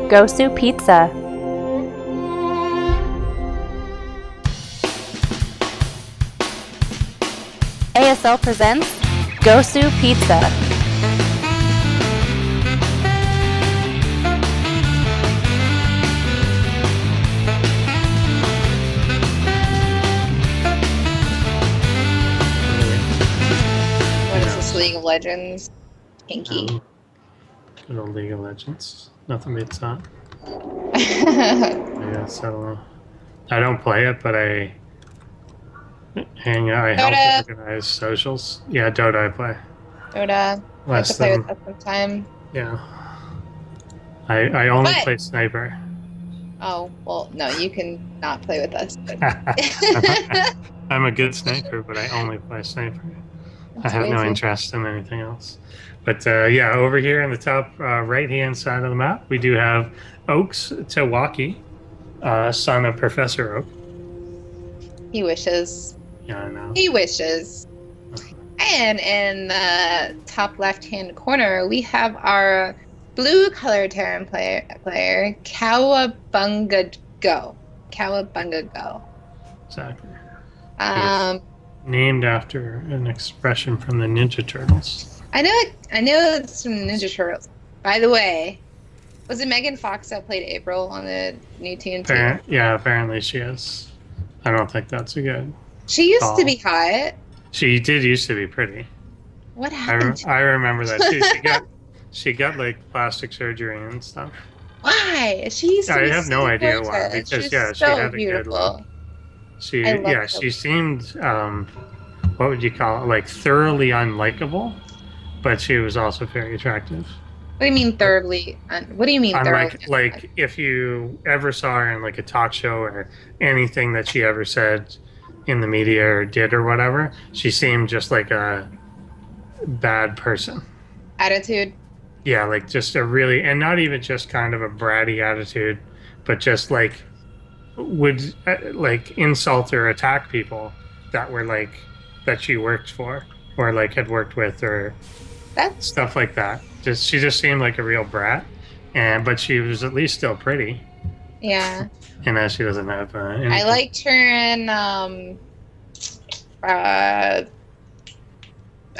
GosuPizza. ASL presents GosuPizza. What is this, League of Legends? Pinky. Good old League of Legends. Nothing beats that. Yeah, so I don't play it, but I help organize socials. Yeah, Dota I play. Dota. I have to play with us sometime. Yeah. I only play Sniper. Oh, well, no, you can not play with us. But... I'm a good sniper, but I only play Sniper. I have no interest in anything else. But yeah, over here in the top right-hand side of the map, we do have Oaks Tahwaki, son of Professor Oak. He wishes. Yeah, I know. He wishes. And in the top left-hand corner, we have our blue-colored Terran player, KowabungaGO. KowabungaGO. Exactly. Named after an expression from the Ninja Turtles. I know it's from Ninja Turtles. By the way, was it Megan Fox that played April on the new TNT? Yeah, apparently she is. I don't think that's a good She used to be hot. She did used to be pretty. What happened? I remember that too. She got like plastic surgery and stuff. Why? She used to be have no idea why. gorgeous. Because she had a beautiful. good look. She seemed what would you call it? Like thoroughly unlikable, but she was also very attractive. What do you mean thoroughly? What do you mean thoroughly? Like if you ever saw her in like a talk show or anything that she ever said in the media or did or whatever, she seemed just like a bad person. Attitude? Yeah, like just a really, and not even just kind of a bratty attitude, but just like would like insult or attack people that were like that she worked for or like had worked with or stuff like that. She just seemed like a real brat, but she was at least still pretty. Yeah. And now she doesn't have. I liked her in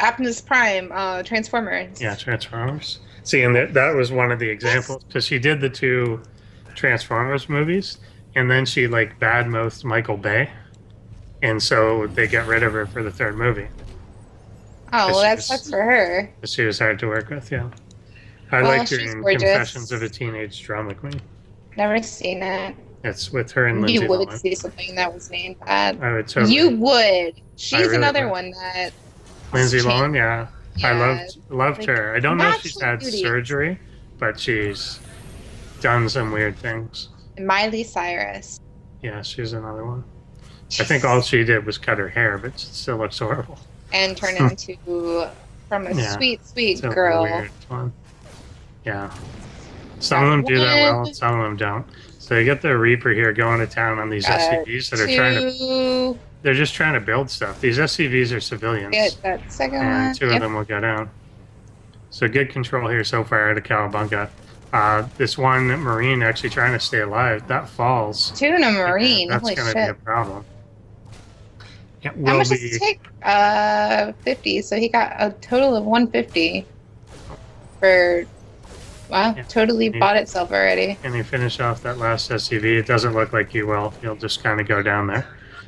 Optimus Prime, Transformers. Yeah, Transformers. See, and that was one of the examples because she did the 2 Transformers movies, and then she like badmouthed Michael Bay, and so they got rid of her for the 3rd movie. Oh, well, that sucks for her. She was hard to work with, yeah. I liked her in Confessions of a Teenage Drama Queen. Never seen it. It's with her and Lindsay Lohan. You would see something that was named that. I would totally. You would. She's really another one that. Lindsay Lohan, yeah. I loved her. I don't know if she's had surgery, but she's done some weird things. Miley Cyrus. Yeah, she's another one. I think all she did was cut her hair, but it still looks horrible. And turn into from a sweet girl. Weird one. Yeah. Some of them do that well, some of them don't. So you get the Reaper here going to town on these SCVs that are they're just trying to build stuff. These SCVs are civilians. Get that second and one. 2 of them will go down. So good control here so far out of Cowabunga. This one Marine actually trying to stay alive. That falls. 2 in a Marine. That's Holy going to be a problem. How much does it take? 50. So he got a total of 150 for. Wow, totally bought itself already. And you finish off that last SCV. It doesn't look like you will. You'll just kind of go down there.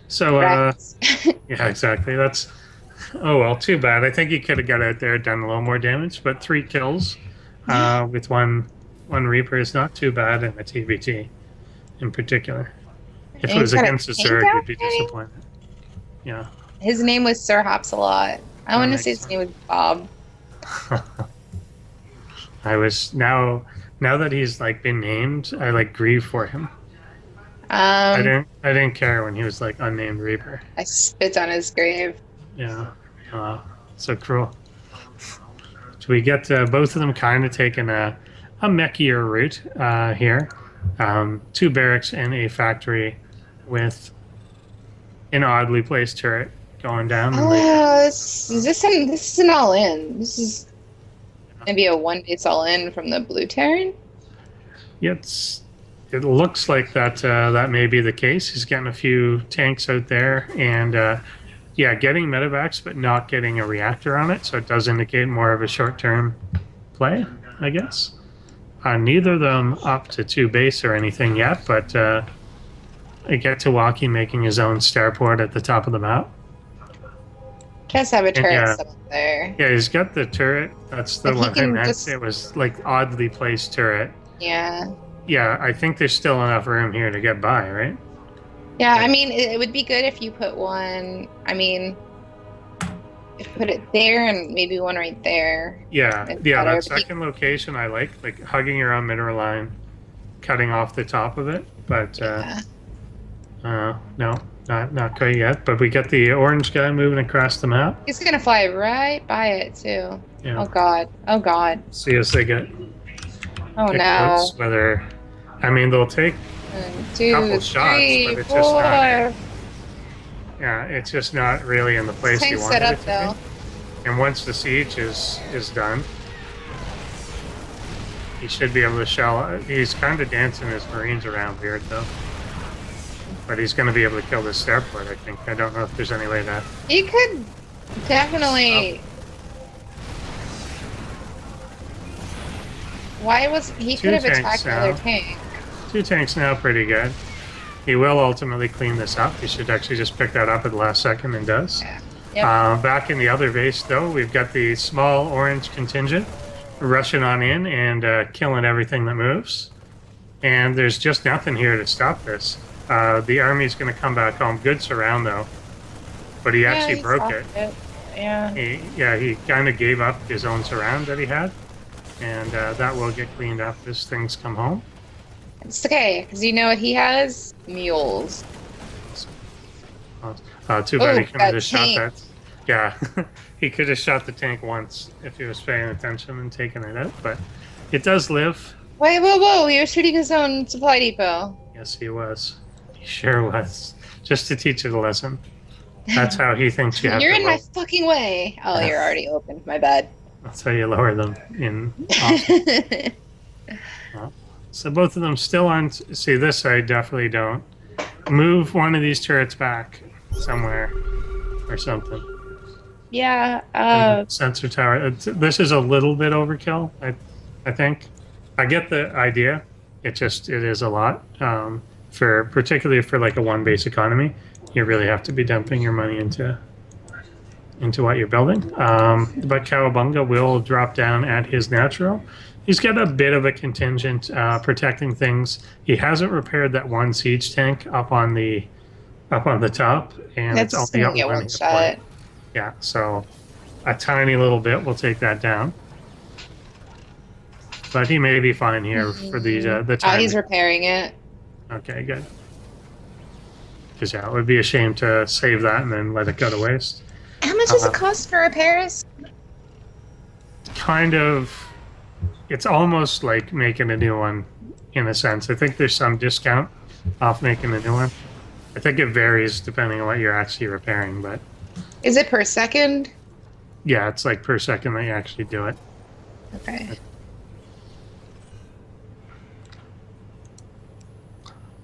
So, yeah, exactly. That's, oh, well, too bad. I think you could have got out there, done a little more damage, but 3 kills with one Reaper is not too bad in a TBT in particular. If it was against a Zerg, you'd be disappointed. Yeah. His name was Sir Hops-a-Lot. I want to say his name was Bob. I was now that he's like been named, I like grieve for him. I didn't care when he was like unnamed Reaper. I spit on his grave. Yeah, so cruel. So we get both of them kind of taking a mechier route here. 2 barracks and a factory with an oddly placed turret going down. Oh, this is an all-in. This is maybe a one base all-in from the blue Terran? It looks like that may be the case. He's getting a few tanks out there, and yeah, getting medevacs, but not getting a reactor on it. So it does indicate more of a short-term play, I guess. Neither of them up to 2 base or anything yet, but I get Tahwaki making his own starport at the top of the map. Just have a turret set up there. Yeah, he's got the turret. That's the one I meant. It was like oddly placed turret. Yeah. Yeah, I think there's still enough room here to get by, right? Yeah, I mean, it would be good if you put one. I mean, if you put it there and maybe one right there. Yeah, that second location I like hugging your own mineral line, cutting off the top of it. But no, not quite yet. But we got the orange guy moving across the map. He's gonna fly right by it too. Yeah. Oh god. Oh god. See as they get. Oh no. Whether, I mean, they'll take a couple shots, but it's just not. Yeah, it's just not really in the place you want it to be. And once the siege is done, he should be able to shell. He's kind of dancing his Marines around weird though. But he's going to be able to kill this starport, I think. I don't know if there's any way to... He could definitely... Why was... He could have attacked another tank. 2 tanks now, pretty good. He will ultimately clean this up. He should actually just pick that up at the last second and does. Yeah. Yep. Back in the other base, though, we've got the small orange contingent rushing on in and killing everything that moves. And there's just nothing here to stop this. The army's going to come back home. Good surround, though. But he actually broke it. Yeah. He kind of gave up his own surround that he had. And that will get cleaned up as things come home. It's okay, because you know what he has? Mules. Too bad he couldn't have just shot that. Yeah, he could have shot the tank once if he was paying attention and taking it out. But it does live. Wait, whoa, he was shooting his own supply depot. Yes, he was. He sure was. Just to teach it a lesson. That's how he thinks you have You're to in my fucking way. Oh, you're already open. My bad. That's how you lower them in. So both of them still on. See, this I definitely don't. Move one of these turrets back somewhere or something. Yeah. Sensor tower. This is a little bit overkill, I think. I get the idea. It is a lot. Particularly for like a 1 base economy, you really have to be dumping your money into what you're building. But Kowabunga will drop down at his natural. He's got a bit of a contingent protecting things. He hasn't repaired that 1 siege tank up on the top, and That's it's only got 1 shot. Yeah, so a tiny little bit will take that down. But he may be fine here for the time. Oh, he's repairing it. Okay, good. Because it would be a shame to save that and then let it go to waste. How much does it cost for repairs? Kind of. It's almost like making a new one, in a sense. I think there's some discount off making a new one. I think it varies depending on what you're actually repairing, but... Is it per second? Yeah, it's like per second that you actually do it. Okay.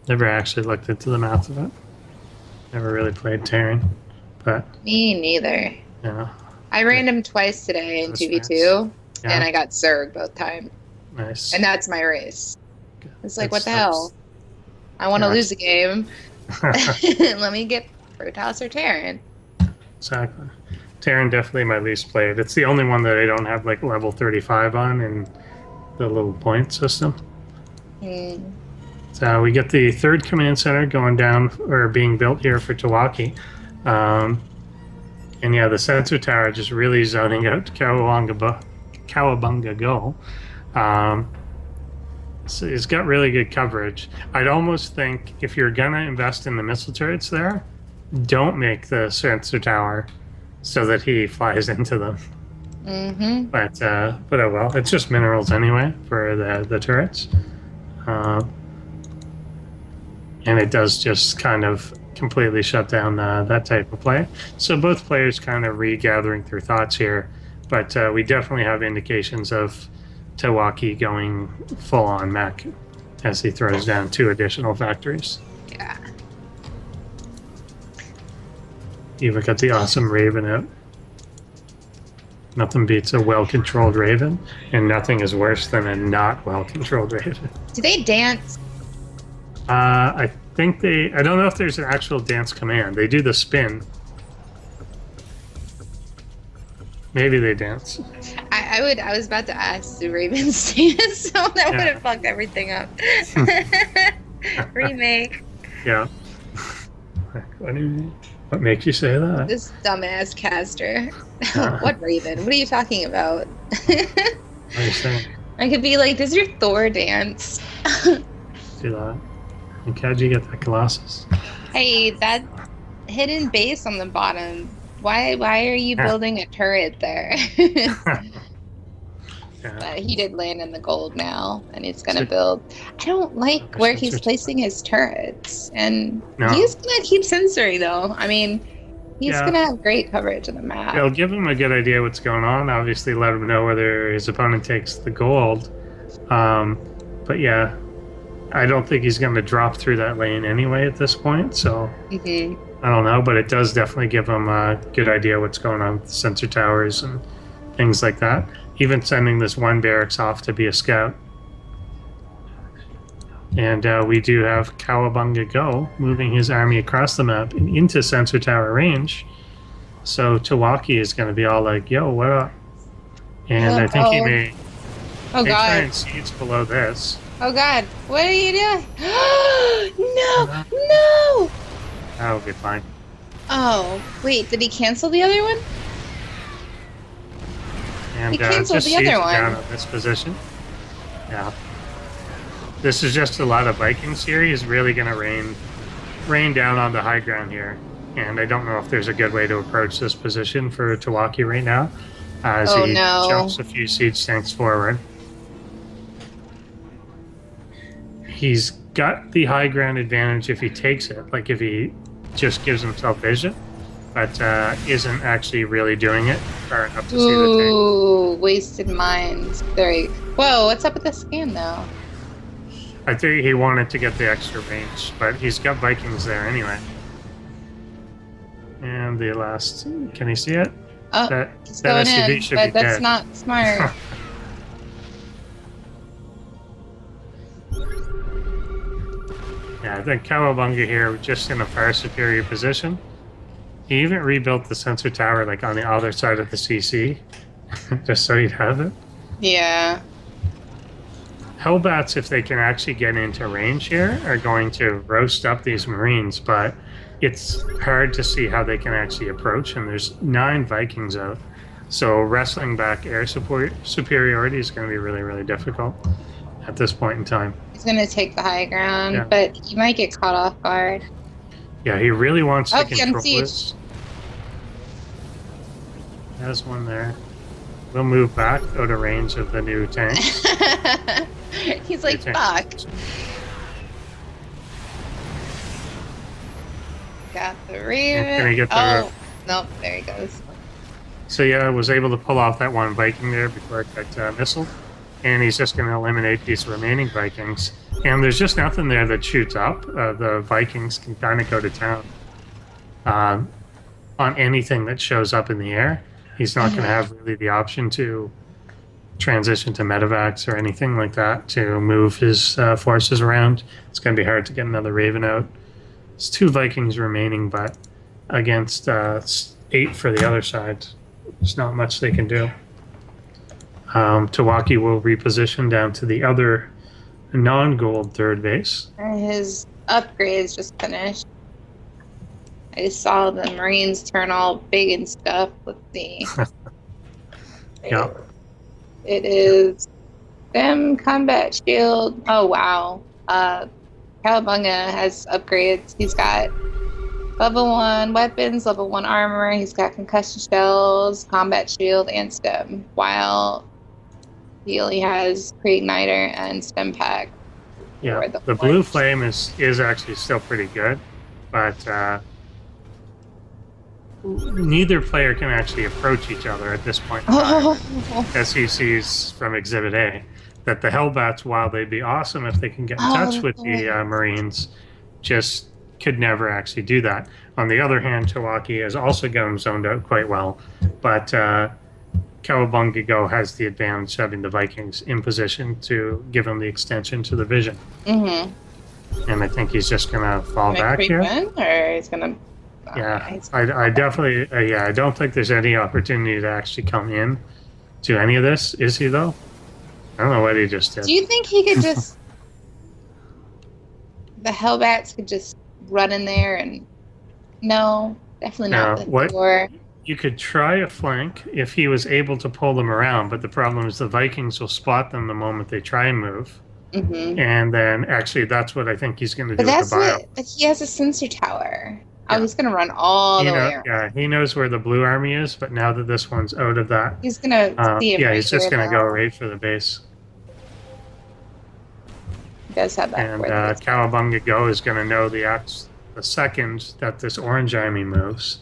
Never actually looked into the math of it. Never really played Terran, but... Me neither. Yeah. I ran him twice today in 2v2, and I got Zerg both times. Nice. And that's my race. It's like, what the hell? I want to lose a game. Let me get Protoss or Terran. Exactly. Terran definitely my least played. It's the only one that I don't have like level 35 on in the little point system. So we get the 3rd command center going down or being built here for Tahwaki. And yeah, the sensor tower just really zoning out KowabungaGO. So it's got really good coverage. I'd almost think if you're gonna invest in the missile turrets there, don't make the sensor tower so that he flies into them. But oh well, it's just minerals anyway for the turrets. And it does just kind of completely shut down that type of play. So both players kind of regathering their thoughts here, but we definitely have indications of Tahwaki going full on mech. as he throws down 2 additional factories. Yeah. Even got the awesome Raven out. Nothing beats a well-controlled Raven, and nothing is worse than a not well-controlled Raven. Do they dance? I think they... I don't know if there's an actual dance command. They do the spin. Maybe they dance. I was about to ask the Ravens dance, so that would have fucked everything up. Remake. Yeah. What makes you say that? This dumbass caster. What Raven? What are you talking about? What are you saying? I could be like, does your Thor dance? Do that. And how'd you get that Colossus? Hey, that hidden base on the bottom. Why are you building a turret there? But he did land in the gold now, and he's gonna build. I don't like where he's placing his turrets, and he's gonna keep sensory though. I mean, he's gonna have great coverage of the map. It'll give him a good idea what's going on. Obviously, let him know whether his opponent takes the gold. But yeah, I don't think he's going to drop through that lane anyway at this point. So I don't know, but it does definitely give him a good idea what's going on with the sensor towers and things like that. Even sending this one barracks off to be a scout. And we do have KowabungaGO moving his army across the map and into sensor tower range. So Tahwaki is going to be all like, yo, what up? And I think he may try and siege below this. Oh god, what are you doing? No, no! That'll be fine. Oh, wait, did he cancel the other one? And he canceled just the other one. Down on this position. Yeah. This is just a lot of Vikings here. He's really going to rain down on the high ground here. And I don't know if there's a good way to approach this position for Tahwaki right now. As he jumps a few siege tanks forward. He's got the high ground advantage if he takes it. Like if he just gives himself vision. But isn't actually really doing it far enough to see the tank. Ooh, wasted mines. Whoa, what's up with the scan though? I think he wanted to get the extra range, but he's got Vikings there anyway. And the last, can you see it? Oh, that going SUV in, should but be that's dead. not smart. Yeah, I think Kowabunga here just in a far superior position. He even rebuilt the sensor tower like on the other side of the CC, just so he'd have it. Yeah. Hellbats, if they can actually get into range here, are going to roast up these Marines, but it's hard to see how they can actually approach, and there's 9 Vikings out. So wrestling back air support superiority is going to be really, really difficult at this point in time. He's going to take the high ground, but he might get caught off guard. Yeah, he really wants to control siege. this. There's one there. We'll move back out of range of the new tanks. He's like, fuck. Got the Raven. Can he get the nope, there he goes. So yeah, I was able to pull off that one Viking there before it got missiled. And he's just going to eliminate these remaining Vikings. And there's just nothing there that shoots up. The Vikings can kind of go to town on anything that shows up in the air. He's not going to have really the option to transition to medevacs or anything like that to move his forces around. It's going to be hard to get another Raven out. There's 2 Vikings remaining, but against 8 for the other side, there's not much they can do. Tahwaki will reposition down to the other non-gold third base. His upgrades just finished. I saw the Marines turn all big and stuff with the... Yeah. It is them combat shield. Oh, wow. Kowabunga has upgrades. He's got level 1 weapons, level 1 armor. He's got concussion shells, combat shield, and stem. While he only has pre-igniter and stem pack. Yeah, the blue flame is actually still pretty good, but neither player can actually approach each other at this point in time, as he sees from Exhibit A. that the Hellbats, while they'd be awesome if they can get in touch Oh, with the Marines, just could never actually do that. On the other hand, Tahwaki has also got him zoned out quite well, but KowabungaGO has the advantage having the Vikings in position to give him the extension to the vision. Mm-hmm. And I think he's just going to fall back here. Or he's going to... Yeah, I definitely, I don't think there's any opportunity to actually come in to any of this, is he, though? I don't know what he just did. Do you think he could just... the Hellbats could just run in there and... No, definitely not. What? You could try a flank if he was able to pull them around, but the problem is the Vikings will spot them the moment they try and move. Mm-hmm. And then, actually, that's what I think he's going to do but with the bio. But he has a sensor tower. Yeah. Oh, he's going to run all the way around. Yeah, he knows where the blue army is, but now that this one's out of that... He's going to see him. Yeah, he's just going to go right for the base. He does have that. And KowabungaGO is going to know the second that this orange army moves.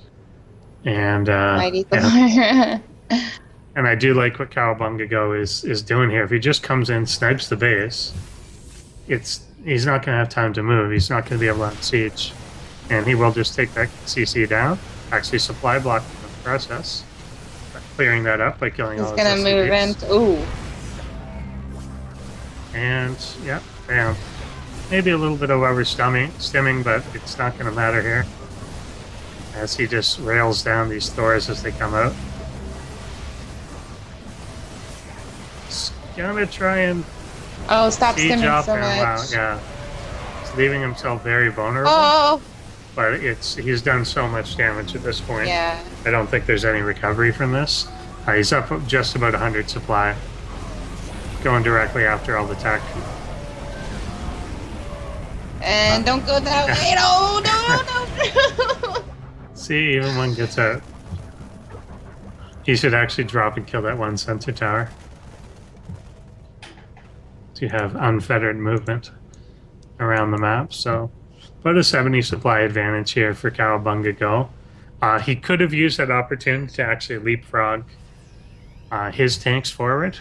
And and I do like what KowabungaGO is doing here. If he just comes in, snipes the base, he's not going to have time to move. He's not going to be able to siege, and he will just take that CC down. Actually, supply block in the process, clearing that up by killing all. He's going to move into. Ooh. And yeah, bam. Maybe a little bit of overstimming, but it's not going to matter here. As he just rails down these Thors as they come out. He's gonna try and stop stimming so much. Wow, yeah. He's leaving himself very vulnerable. Oh! But he's done so much damage at this point. Yeah. I don't think there's any recovery from this. He's up just about 100 supply. Going directly after all the tech. And don't go that way. No. See, even one gets out. He should actually drop and kill that one sensor tower to have unfettered movement around the map. So, about a 70 supply advantage here for KowabungaGO. He could have used that opportunity to actually leapfrog his tanks forward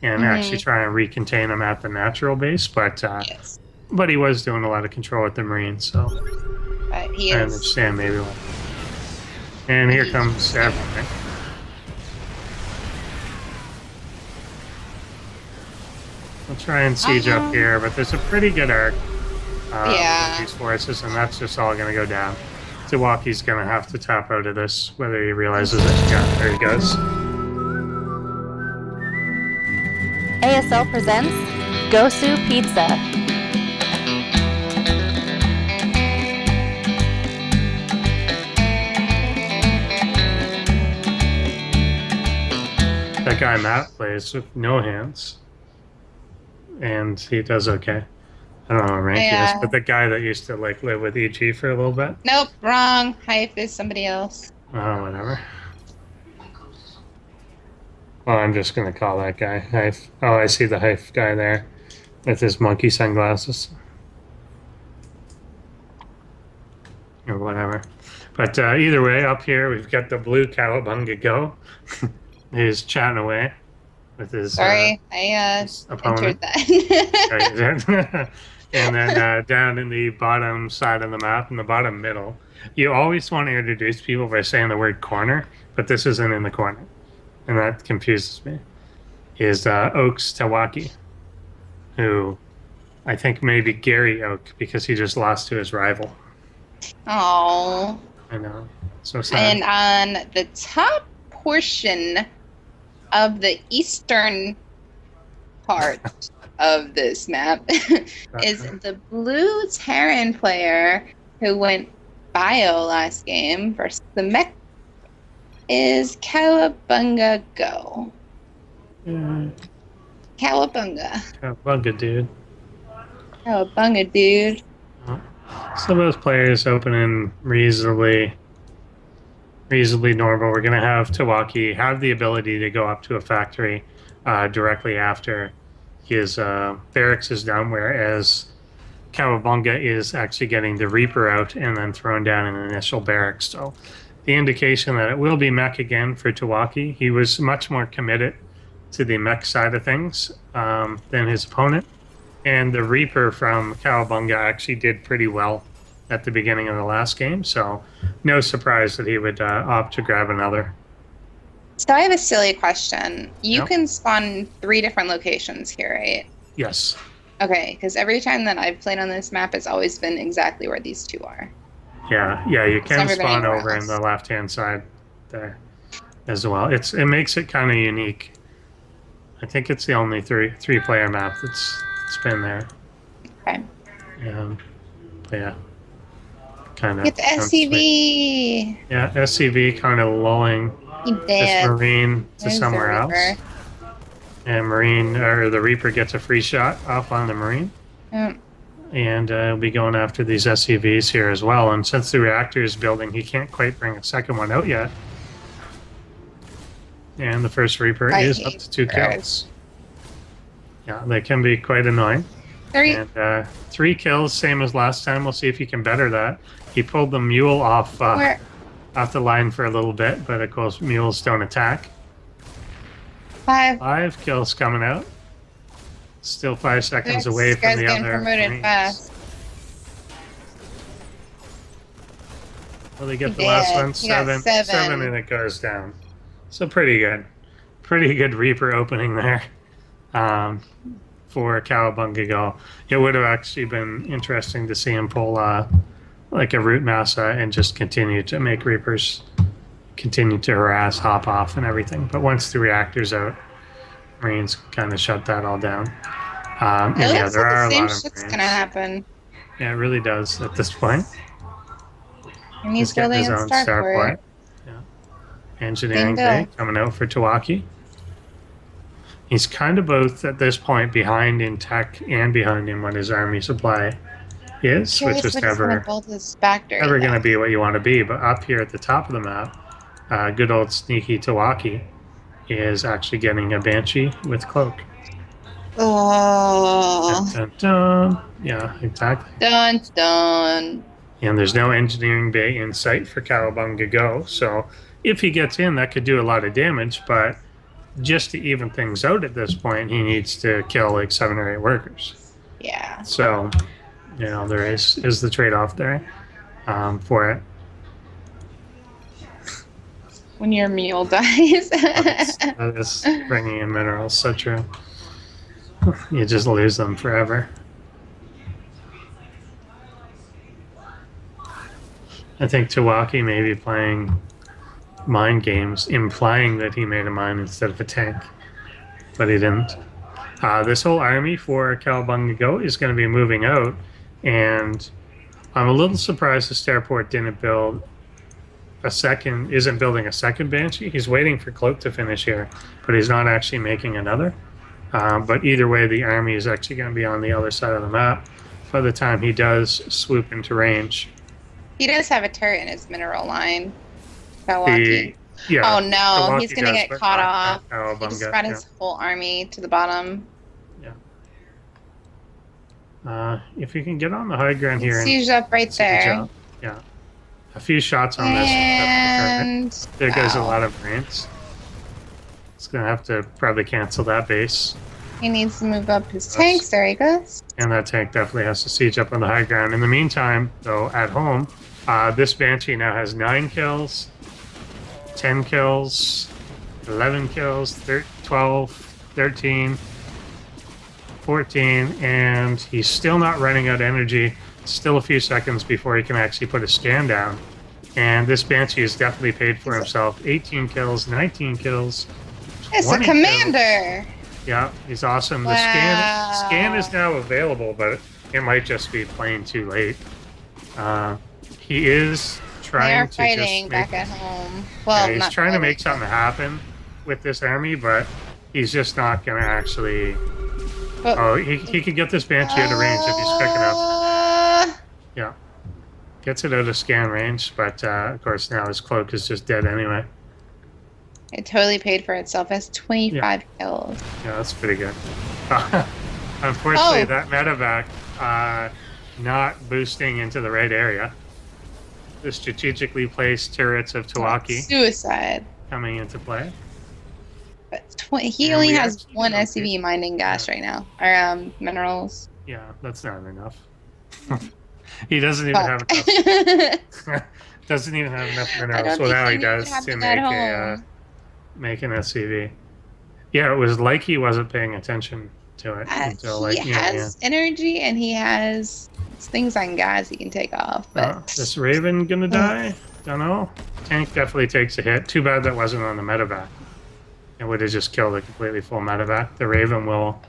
and actually try and recontain them at the natural base, but but he was doing a lot of control with the Marines, so I understand maybe why. And here comes everything. We'll try and siege up here, but there's a pretty good arc with these forces, and that's just all going to go down. Tahwaki's going to have to tap out of this, whether he realizes it. Yeah, there he goes. ASL presents GosuPizza. That guy Matt plays with no hands, and he does okay. I don't know what rank he is, but the guy that used to live with EG for a little bit. Nope, wrong. Hype is somebody else. Oh, whatever. Well, I'm just gonna call that guy Hype. Oh, I see the Hype guy there with his monkey sunglasses. Or whatever. But either way, up here we've got the blue KowabungaGO. He's chatting away with his I entered that. And then down in the bottom side of the map, in the bottom middle, you always want to introduce people by saying the word corner, but this isn't in the corner, and that confuses me, is Oak's Tahwaki, who I think maybe Gary Oak, because he just lost to his rival. Oh. I know. So sad. And on the top portion of the eastern part of this map is the blue Terran player who went bio last game versus the mech is KowabungaGO. Cowabunga, dude. Cowabunga, dude. So those players opening reasonably normal. We're going to have Tahwaki have the ability to go up to a factory directly after his barracks is done, whereas Kowabunga is actually getting the Reaper out and then thrown down an initial barracks. So the indication that it will be mech again for Tahwaki. He was much more committed to the mech side of things than his opponent. And the Reaper from Cowabunga actually did pretty well at the beginning of the last game, so no surprise that he would opt to grab another. So I have a silly question. You Yep. can spawn 3 different locations here, right? Yes. Okay, because every time that I've played on this map, it's always been exactly where these 2 are. Yeah, you It's can never been spawn anywhere over in else. the left-hand side there as well. It makes it kind of unique. I think it's the only three-player map that's been there. Okay. But yeah, kind of. Get the SCV! Yeah, SCV kind of lulling He this dead. Marine to There's the somewhere else. Reaper. And the Reaper gets a free shot off on the Marine. Mm. And he'll be going after these SCVs here as well. And since the reactor is building, he can't quite bring a second one out yet. And the first Reaper is up to 2 kills. Yeah, they can be quite annoying. 3. And 3 kills, same as last time. We'll see if he can better that. He pulled the mule off the line for a little bit, but of course mules don't attack. 5. 5 kills coming out. Still 5 seconds This away from guy's the getting other promoted Marines. fast. Well, they get He the last did. one, He got 7, 7. and it goes down. So pretty good. Pretty good Reaper opening there for KowabungaGO. It would have actually been interesting to see him pull like a root massa and just continue to make Reapers continue to harass, hop off, and everything. But once the reactor's out, Marines kind of shut that all down. And It yeah, looks there like are the a same lot of shit's Marines. gonna happen. Yeah, it really does at this point. And he's getting building his a own starport. Yeah. Engineering Bingo. Bay coming out for Tahwaki. He's kind of both at this point behind in tech and behind in what his army supply is, Curious which is what he's gonna never build his factory. going to be what you want to be. But up here at the top of the map, good old sneaky Tahwaki is actually getting a Banshee with cloak. Oh. Dun, dun, dun. Yeah, exactly. Dun dun. And there's no engineering bay in sight for KowabungaGO, so if he gets in, that could do a lot of damage, but just to even things out at this point, he needs to kill like 7 or 8 workers. Yeah. So, there is the trade-off there for it. When your mule dies. That is bringing in minerals, so true. You just lose them forever. I think Tahwaki may be playing mind games, implying that he made a mine instead of a tank, but he didn't. This whole army for KowabungaGO is going to be moving out, and I'm a little surprised the starport isn't building a second Banshee. He's waiting for Cloak to finish here, but he's not actually making another. But either way, the army is actually going to be on the other side of the map by the time he does swoop into range. He does have a turret in his mineral line. Tahwaki. Yeah, Oh no, Tahwaki he's gonna does, get but caught not off. He Cowabunga, just brought his whole army to the bottom. if you can get on the high ground here and Siege up right siege there. up, yeah, a few shots on this. And There goes a wow. lot of Marines. It's gonna have to probably cancel that base, He needs to move up his tanks. There he goes. and that tank definitely has to siege up on the high ground. In the meantime, though, at home, this Banshee now has 9 kills, 10 kills, 11 kills, 12, 13, 14, and he's still not running out of energy. Still a few seconds before he can actually put a scan down. And this Banshee has definitely paid for himself. 18 kills, 19 kills, It's a 20 kills. commander. Yeah, he's awesome. Wow. The scan is now available, but it might just be plain too late. He is They trying are to fighting just make, back at home. Well, he's not trying to make fighting, something happen with this army, but he's just not going to actually. but- Oh, he could get this Banshee out of range if he's quick enough. Yeah, gets it out of scan range, but of course now his cloak is just dead anyway. It totally paid for itself. It has 25 kills. Yeah, that's pretty good. Unfortunately, Oh. that medevac not boosting into the right area. The strategically placed turrets of Tahwaki Suicide. coming into play. He And only we has actually one don't SCV get- mining gas right now, or minerals. Yeah, that's not enough. He doesn't even have Fuck. enough. Doesn't even have enough I minerals. don't Well, think now he Amy would does have to them at make home. make an SCV. Yeah, it was like he wasn't paying attention to it until He like has energy and he has things on gas he can take off, but This Raven gonna die? Don't know. Tank definitely takes a hit. Too bad that wasn't on the medevac. It would have just killed a completely full medevac. The Raven will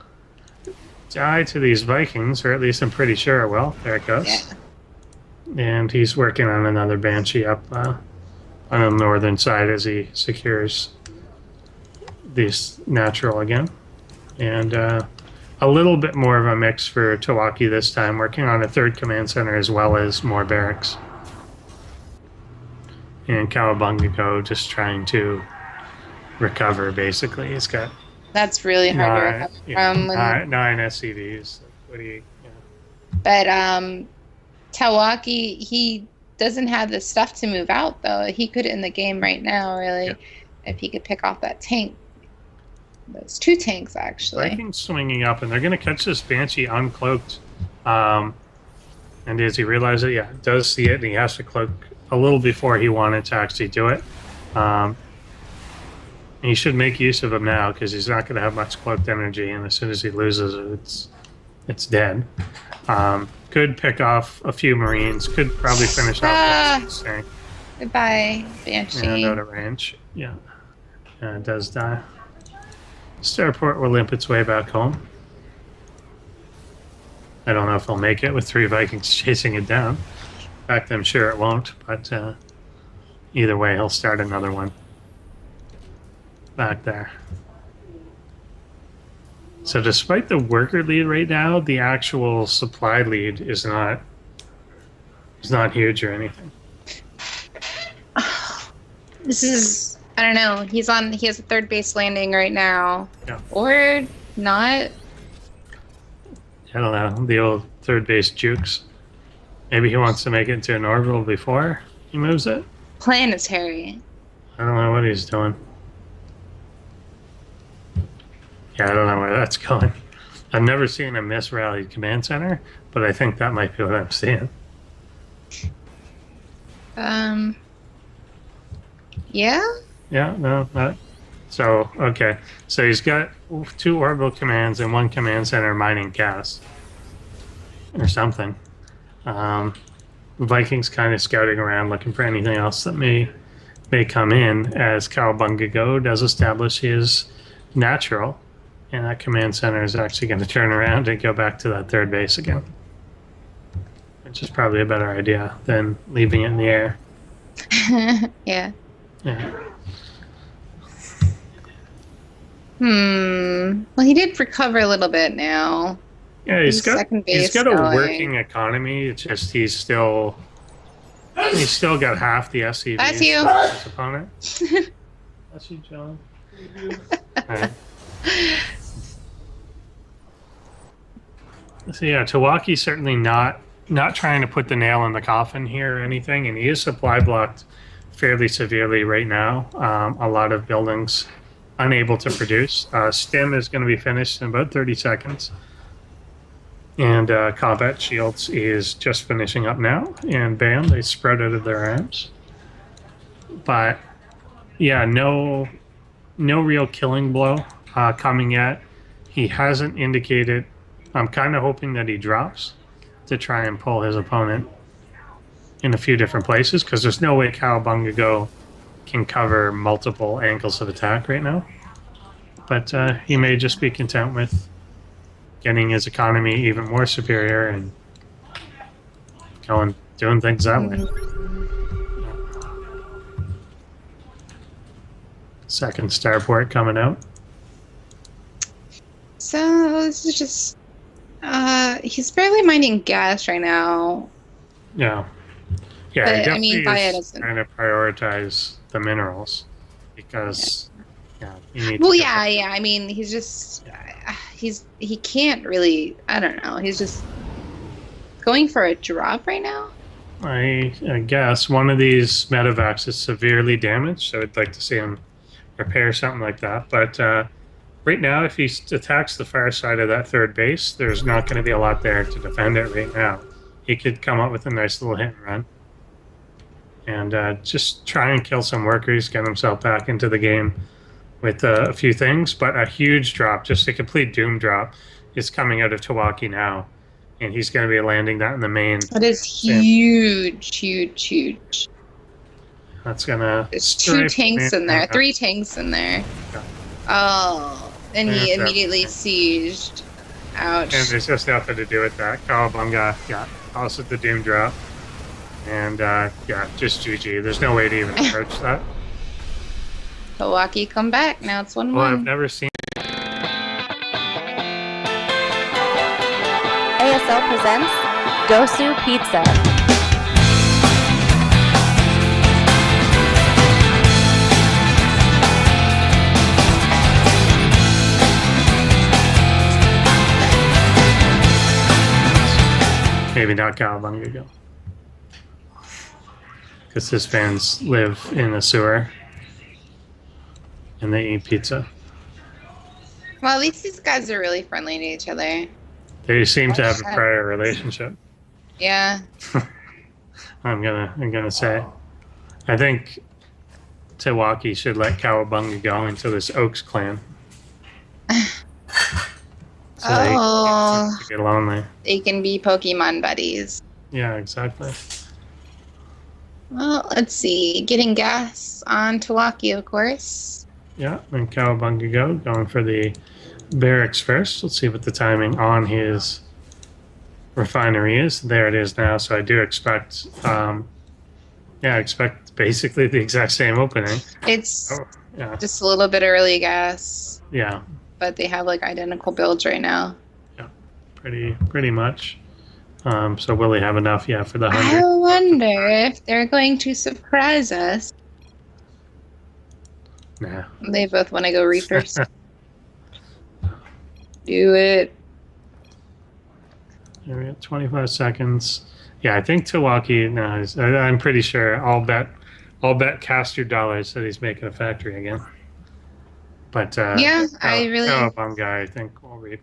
die to these Vikings, or at least I'm pretty sure it will. There it goes. yeah. And he's working on another Banshee up on the northern side as he secures these natural again. And a little bit more of a mix for Tahwaki this time, working on a third command center as well as more barracks. And KowabungaGO just trying to recover, basically. He's got That's really hard to recover from. nine SCVs. What do you... But Tahwaki, he doesn't have the stuff to move out, though. He could in the game right now, really, if he could pick off that tank. Those 2 tanks, actually. Vikings swinging up, and they're going to catch this Banshee uncloaked. And as he realizes it, does see it, and he has to cloak a little before he wanted to actually do it. And he should make use of him now, because he's not going to have much cloaked energy, and as soon as he loses it, it's dead. Could pick off a few Marines, could probably finish off the tank. Goodbye, Banshee. And out of range. Yeah. And it does die. Starport will limp its way back home. I don't know if he'll make it with 3 Vikings chasing it down. In fact, I'm sure it won't, but either way, he'll start another one back there. So despite the worker lead right now, the actual supply lead is not huge or anything. This is... I don't know. He has a third base landing right now. Yeah. Or not. I don't know. The old third base jukes. Maybe he wants to make it into an orbital before he moves it. Planetary. I don't know what he's doing. Yeah, I don't know where that's going. I've never seen a misrallied command center, but I think that might be what I'm seeing. Yeah? Yeah, no, not. So, okay. So he's got 2 orbital commands and 1 command center mining gas. Or something. Vikings kind of scouting around looking for anything else that may come in as KowabungaGO does establish his natural. And that command center is actually going to turn around and go back to that third base again. Which is probably a better idea than leaving it in the air. Yeah. Yeah. Well, he did recover a little bit now. Yeah, he's got a going. working economy. It's just he's still got half the SCVs. That's you. Of his opponent. That's you, John. Right. So yeah, Tahwaki's certainly not trying to put the nail in the coffin here or anything, and he is supply blocked fairly severely right now. A lot of buildings unable to produce. Stim is going to be finished in about 30 seconds. And combat shields is just finishing up now. And bam, they spread out of their arms. But yeah, no real killing blow coming yet. He hasn't indicated. I'm kind of hoping that he drops to try and pull his opponent in a few different places, because there's no way KowabungaGO can cover multiple angles of attack right now. But he may just be content with getting his economy even more superior and doing things that way. Second starport coming out. So this is just he's barely mining gas right now. Yeah. Yeah, But, he I definitely mean, Gaia is doesn't- trying to prioritize the minerals because you need Well, to yeah. I mean, he's just he can't really. I don't know. He's just going for a drop right now. I guess one of these medevacs is severely damaged, so I'd like to see him repair something like that. But right now, if he attacks the far side of that third base, there's not going to be a lot there to defend it right now. He could come up with a nice little hit and run and just try and kill some workers, get himself back into the game with a few things. But a huge drop, just a complete doom drop, is coming out of Tahwaki now. And he's going to be landing that in the main. That is huge, huge, huge. That's going to... There's 2 tanks in there, 3 tanks in there. Yeah. Oh, and he immediately sieged. Ouch. And there's just nothing to do with that. Kowabunga, also the doom drop. And just GG. There's no way to even approach that. Tahwaki come back. Now it's 1-1. Well, I've never seen... ASL presents GosuPizza. Maybe not KowabungaGO. Because his fans live in a sewer. And they eat pizza. Well, at least these guys are really friendly to each other. They seem to have a prior relationship. Yeah. I'm gonna say. I think Tahwaki should let Kowabunga go into this Oaks clan. So they get lonely. They can be Pokemon buddies. Yeah, exactly. Well, let's see. Getting gas on Tahwaki, of course. Yeah, and KowabungaGO going for the barracks first. Let's see what the timing on his refinery is. There it is now. So I do expect, I expect basically the exact same opening. It's just a little bit early gas. Yeah. But they have like identical builds right now. Yeah, pretty much. So will he have enough? Yeah, for the 100. I wonder if they're going to surprise us. Nah. They both want to go reapers. Do it. We're at 25 seconds. Yeah, I think Tahwaki. No, I'm pretty sure. I'll bet cast your dollars that he's making a factory again. But I really. Kowabunga, I think will reap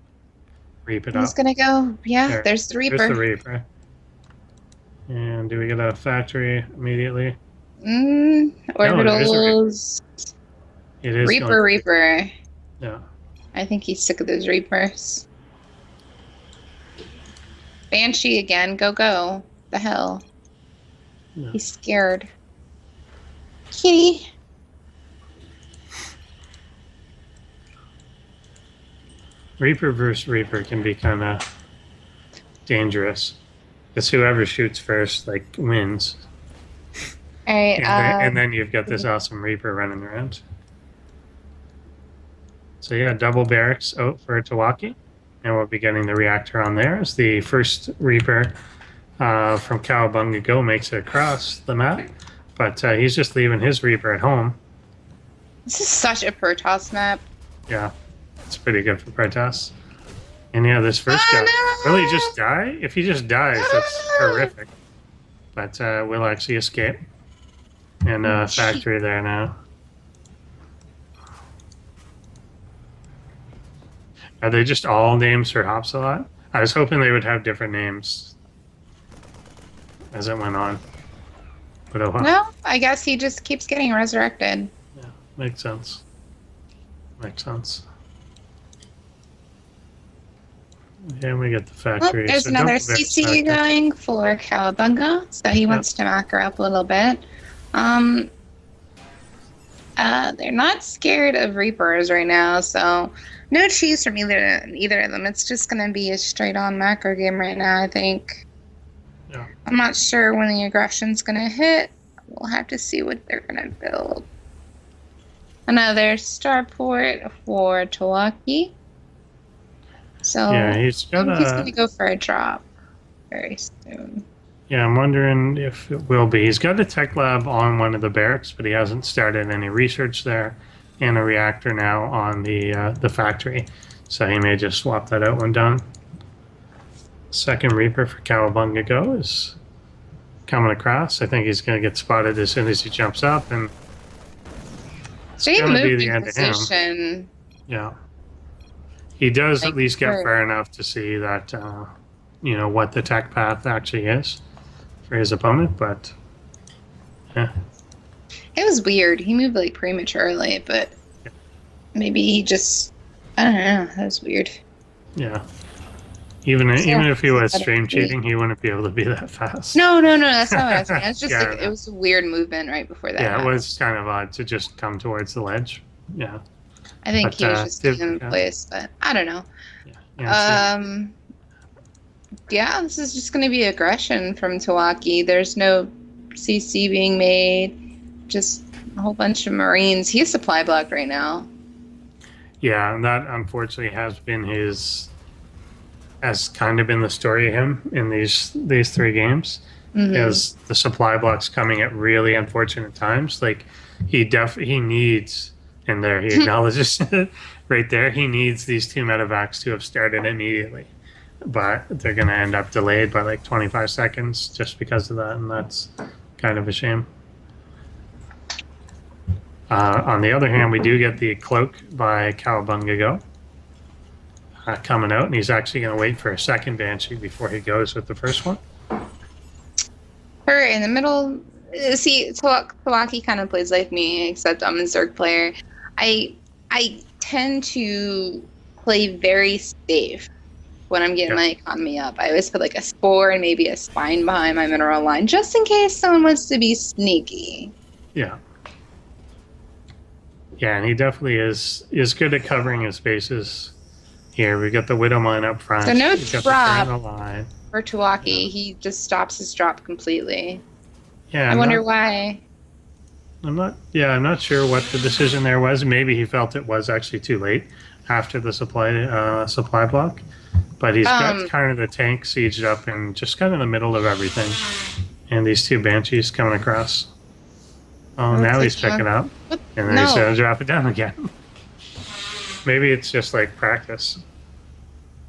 it up. He's gonna go. Yeah, there's the Reaper. There's the Reaper. And do we get a factory immediately? Orbitals. It is Reaper. Yeah. I think he's sick of those Reapers. Banshee again. Go. The hell. Yeah. He's scared. Kitty. Reaper versus Reaper can be kind of dangerous. Because whoever shoots first, wins. All right. And then you've got this awesome Reaper running around. So yeah, double barracks out for Tahwaki. And we'll be getting the reactor on there as the first Reaper from KowabungaGO makes it across the map. But he's just leaving his Reaper at home. This is such a Protoss map. Yeah, it's pretty good for Protoss. And yeah, this first guy, will he just die? If he just dies, that's horrific. But we'll actually escape. And factory there now. Are they just all names for hops a lot? I was hoping they would have different names as it went on. But oh well. No, I guess he just keeps getting resurrected. Yeah, makes sense. And we get the factory. There's another CC going for Kowabunga, so he wants to mock her up a little bit. They're not scared of Reapers right now, so no cheese from either of them. It's just going to be a straight-on macro game right now, I think. Yeah. I'm not sure when the aggression's going to hit. We'll have to see what they're going to build. Another starport for Tahwaki. So yeah, he's going to go for a drop very soon. Yeah, I'm wondering if it will be. He's got a tech lab on one of the barracks, but he hasn't started any research there, and a reactor now on the factory. So he may just swap that out when done. Second Reaper for KowabungaGO is coming across. I think he's going to get spotted as soon as he jumps up, and They going to be moved the in end of him. position. Yeah. He does Like, at least get sure. far enough to see that, what the tech path actually is for his opponent, but yeah. It was weird. He moved like prematurely, but maybe he just, I don't know. That was weird. Yeah. Even Yeah, if he was that stream would be- cheating, he wouldn't be able to be that fast. No, that's not what I was saying. It's just Yeah, I like, it know. was a weird movement right before that Yeah, it happened. was kind of odd to just come towards the ledge. Yeah. I think But, he was just staying in yeah. place, but I don't know. Yeah. Yeah, this is just going to be aggression from Tahwaki. There's no CC being made, just a whole bunch of Marines. He's supply blocked right now. Yeah, and that unfortunately has kind of been the story of him in these 3 games. Is the supply blocks coming at really unfortunate times. Like he needs, and there he acknowledges it right there. He needs these 2 medevacs to have started immediately, but they're going to end up delayed by like 25 seconds just because of that, and that's kind of a shame. On the other hand, we do get the cloak by KowabungaGO coming out, and he's actually going to wait for a second Banshee before he goes with the first one. Her in the middle. See, Tahwaki kind of plays like me, except I'm a Zerg player. I tend to play very safe when I'm getting my economy up. I always put like a spore and maybe a spine behind my mineral line, just in case someone wants to be sneaky. Yeah. Yeah, and he definitely is good at covering his bases. Here, we got the Widow Mine up front. So no We got the drop Colonel line. for Tahwaki. He just stops his drop completely. Yeah, I wonder why. I'm not sure what the decision there was. Maybe he felt it was actually too late after the supply block. But he's got kind of the tank sieged up and just kind of in the middle of everything. And these 2 Banshees coming across. Oh, now he's picking up. And then he's going to drop it down again. Maybe it's just like practice.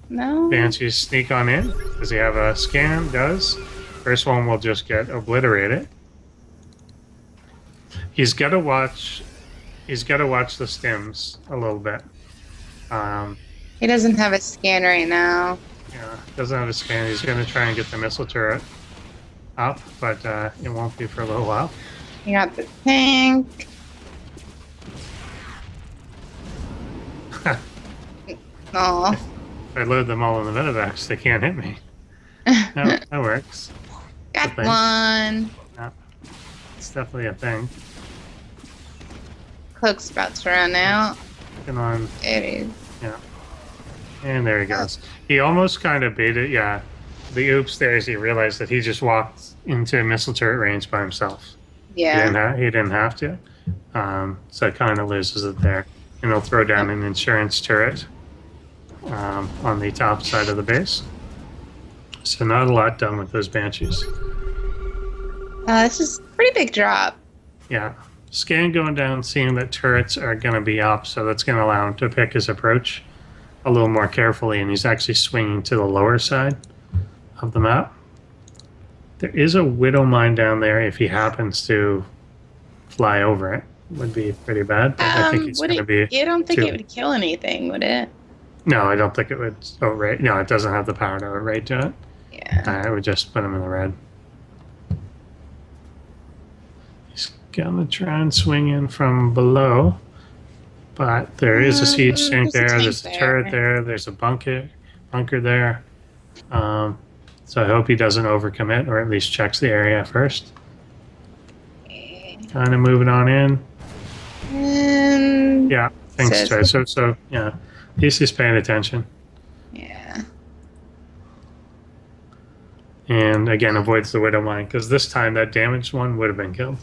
No. Banshees sneak on in. Does he have a scan? Does. First one will just get obliterated. He's got to watch the stims a little bit. He doesn't have a scan right now. Yeah, doesn't have a scan. He's going to try and get the missile turret up, but it won't be for a little while. You got the tank. Oh. If I load them all in the medevacs, they can't hit me. No, that works. Got one. Yeah, it's definitely a thing. Cloak's about to run out. Come on. It is. Yeah. And there he goes. He almost kind of baited. Yeah. The oops there is he realized that he just walked into missile turret range by himself. Yeah. He didn't have to. So it kind of loses it there. And he'll throw down an insurance turret on the top side of the base. So not a lot done with those Banshees. This is a pretty big drop. Yeah. Scan going down, seeing that turrets are going to be up, so that's going to allow him to pick his approach a little more carefully, and he's actually swinging to the lower side of the map. There is a Widow Mine down there if he happens to fly over it. Would be pretty bad, but I think it's going to be... You don't think it would kill anything, would it? No, I don't think it would overrate. No, it doesn't have the power to overrate to it. Yeah. I would just put him in the red. He's gonna try and swing in from below, but there is a siege tank there. There's a turret there. There's a bunker there. So I hope he doesn't overcommit, or at least checks the area first. Kind of moving on in. And Yeah, thanks, Trey. So yeah, at least he's paying attention. yeah. And again, avoids the Widow Mine, because this time that damaged one would have been killed.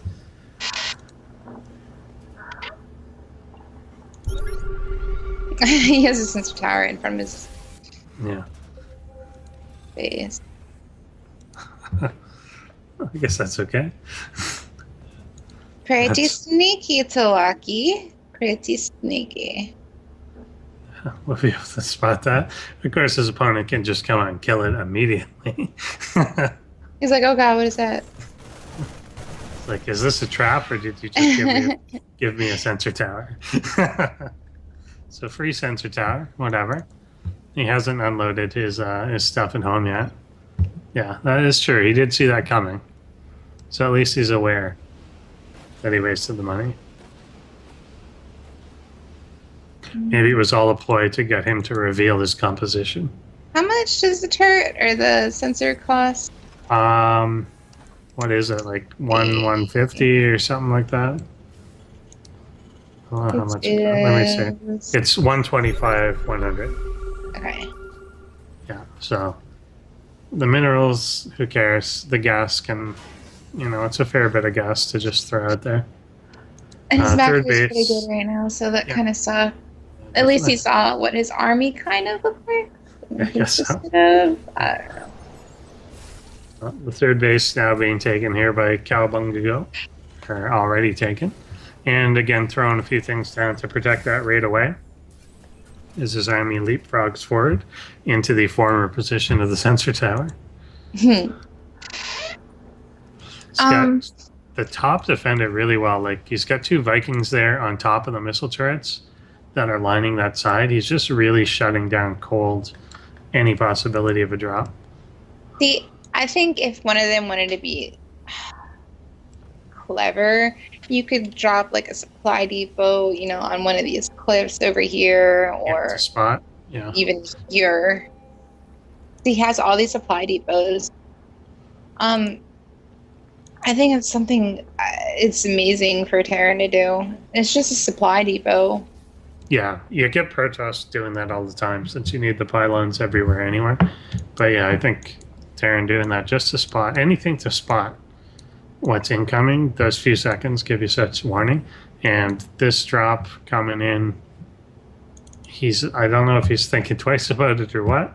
He has a sensor tower in front of his face. I guess that's okay. Pretty sneaky, Tahwaki. Pretty sneaky. We'll be able to spot that. Of course, his opponent can just come out and kill it immediately. He's like, oh god, what is that? Like, is this a trap, or did you just give me Give me a sensor tower. So free sensor tower, whatever. He hasn't unloaded his stuff at home yet. Yeah, that is true. He did see that coming. So at least he's aware that he wasted the money. Maybe it was all a ploy to get him to reveal his composition. How much does the turret or the sensor cost? What is it, like 150 or something like that? I don't know how much. Let me see. It's 125, 100. Okay. Yeah. So the minerals, who cares? The gas can, it's a fair bit of gas to just throw out there. And his third macro is pretty base. good right now, so that Yeah. kind of sucks. At least he saw what his army kind of looked like. I guess so. I don't know. The third base now being taken here by KowabungaGO, or already taken. And again, throwing a few things down to protect that right away. As his army leapfrogs forward into the former position of the sensor tower. He's got the top defended really well. Like, he's got 2 Vikings there on top of the missile turrets that are lining that side. He's just really shutting down cold any possibility of a drop. See, I think if one of them wanted to be clever, you could drop like a supply depot, on one of these cliffs over here, or Spot. Yeah. even here. He has all these supply depots. I think it's something. It's amazing for Terran to do. It's just a supply depot. Yeah, you get Protoss doing that all the time since you need the pylons everywhere anyway. But yeah, I think Terran doing that just to spot anything to spot what's incoming. Those few seconds give you such warning. And this drop coming in, I don't know if he's thinking twice about it or what.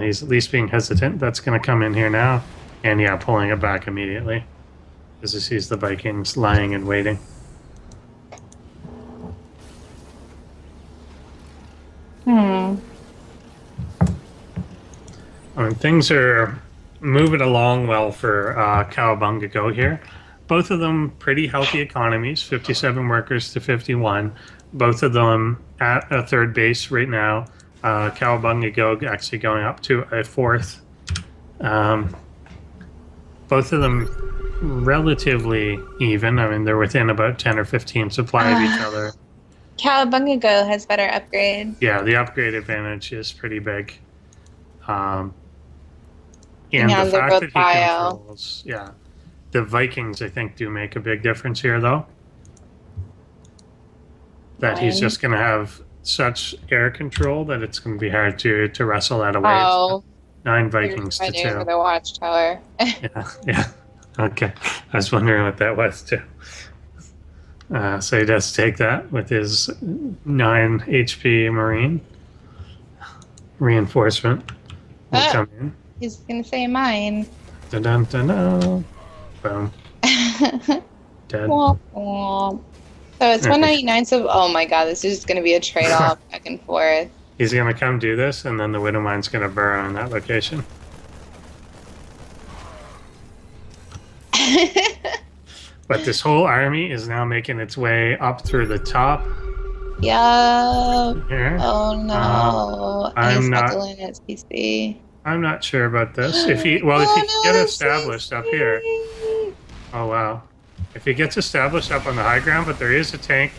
He's at least being hesitant. That's going to come in here now. And yeah, pulling it back immediately as he sees the Vikings lying and waiting. I mean, things are moving along well for KowabungaGO here. Both of them pretty healthy economies, 57 workers to 51. Both of them at a third base right now. KowabungaGO actually going up to a fourth. Both of them relatively even. I mean, they're within about 10 or 15 supply of each other. KowabungaGO has better upgrades. Yeah, the upgrade advantage is pretty big. And Yeah, the they're fact both that he bio. controls, yeah, the Vikings, I think, do make a big difference here, though. That he's just going to have such air control that it's going to be hard to wrestle that away. Oh, 9 Vikings to 2. for the watchtower. Yeah. Okay. I was wondering what that was, too. So he does take that with his 9 HP Marine. Reinforcement will come in. He's gonna say mine. Dun dun dun dun. Boom. Dead. Womp womp. So it's 199. So oh my god, this is just gonna be a trade-off back and forth. He's gonna come do this, and then the Widowmine's gonna burrow in that location. But this whole army is now making its way up through the top. Yeah. Here. Oh no. I'm not. Buckling at CC. I'm not sure about this. If he can get established up here. Oh wow. If he gets established up on the high ground, but there is a tank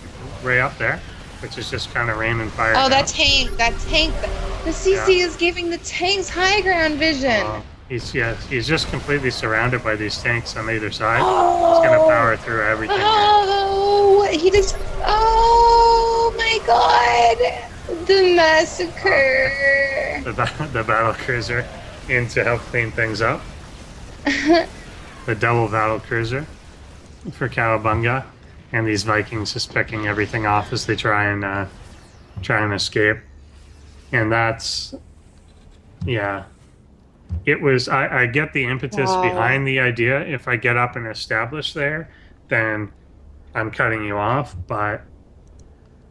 way up there, which is just kind of raining fire. Oh, now. that tank. The CC is giving the tanks high ground vision. He's just completely surrounded by these tanks on either side. Oh. He's gonna power through everything. Oh, he just. Oh my god! The massacre. The battle cruiser in to help clean things up. The double battle cruiser for Cowabunga, and these Vikings just picking everything off as they try and escape. And that's, yeah. It was, I get the impetus behind the idea. If I get up and establish there, then I'm cutting you off, but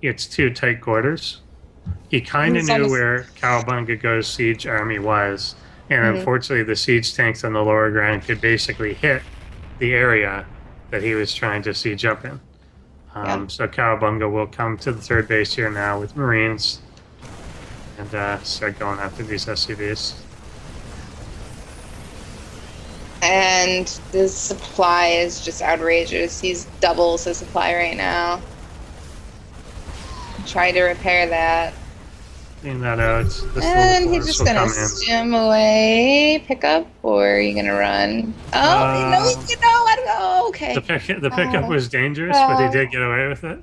it's too tight quarters. He kind of knew where KowabungaGo's siege army was, and unfortunately the siege tanks on the lower ground could basically hit the area that he was trying to siege up in. Yeah. So Cowabunga will come to the third base here now with Marines and start going after these SCVs. And the supply is just outrageous. He's doubles the supply right now. Try to repair that. Clean that out. This And little he's just force will gonna come in. stim away. Pick up, or are you gonna run? Oh no, he's no, I don't know. Okay. The pickup was dangerous, but he did get away with it.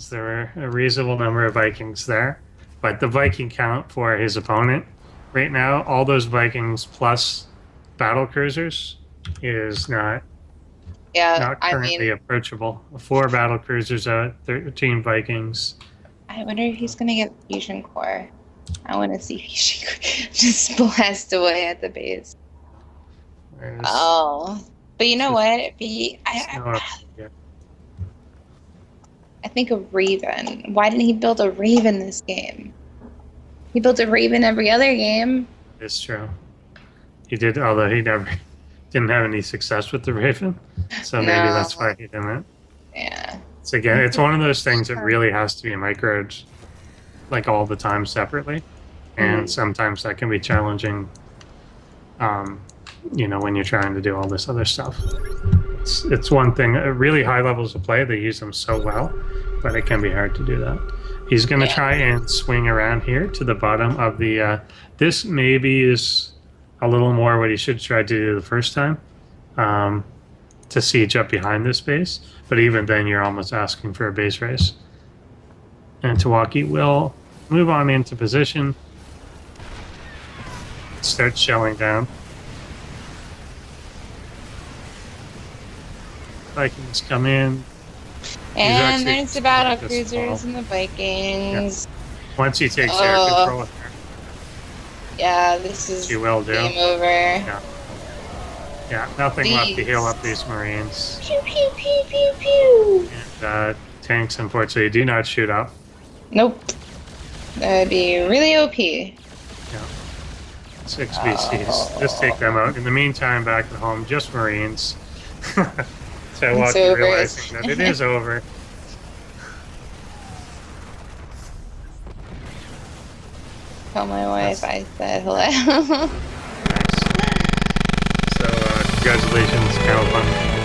There were a reasonable number of Vikings there, but the Viking count for his opponent right now, all those Vikings plus battle cruisers, is not currently approachable. 4 battle cruisers out, 13 Vikings. I wonder if he's gonna get fusion core. I want to see fusion core just blast away at the base. Oh, but you know what? If he, I think a Raven. Why didn't he build a Raven this game? He built a Raven every other game. It's true. He did, although he never didn't have any success with the Raven, so maybe that's why he didn't. Yeah. So again, it's one of those things that really has to be microed, like all the time separately, and sometimes that can be challenging. When you're trying to do all this other stuff, it's one thing. Really high levels of play, they use them so well, but it can be hard to do that. He's going to try and swing around here to the bottom of the. This maybe is a little more what he should try to do the first time, to siege up behind this base. But even then, you're almost asking for a base race. And Tahwaki will move on into position, start shelling down. Vikings come in. And there's the battle cruisers and the Vikings. Yeah. Once he takes air control of her. Yeah, this is game over. Yeah, nothing left to heal up these Marines. Pew, pew, pew, pew, pew. And tanks, unfortunately, do not shoot up. Nope. That would be really OP. Yeah. 6 VCs. Just take them out. In the meantime, back at home, just Marines. Tahwaki realizing that it is over. Tell my wife I said hello. Nice. So, congratulations, Cowabunga.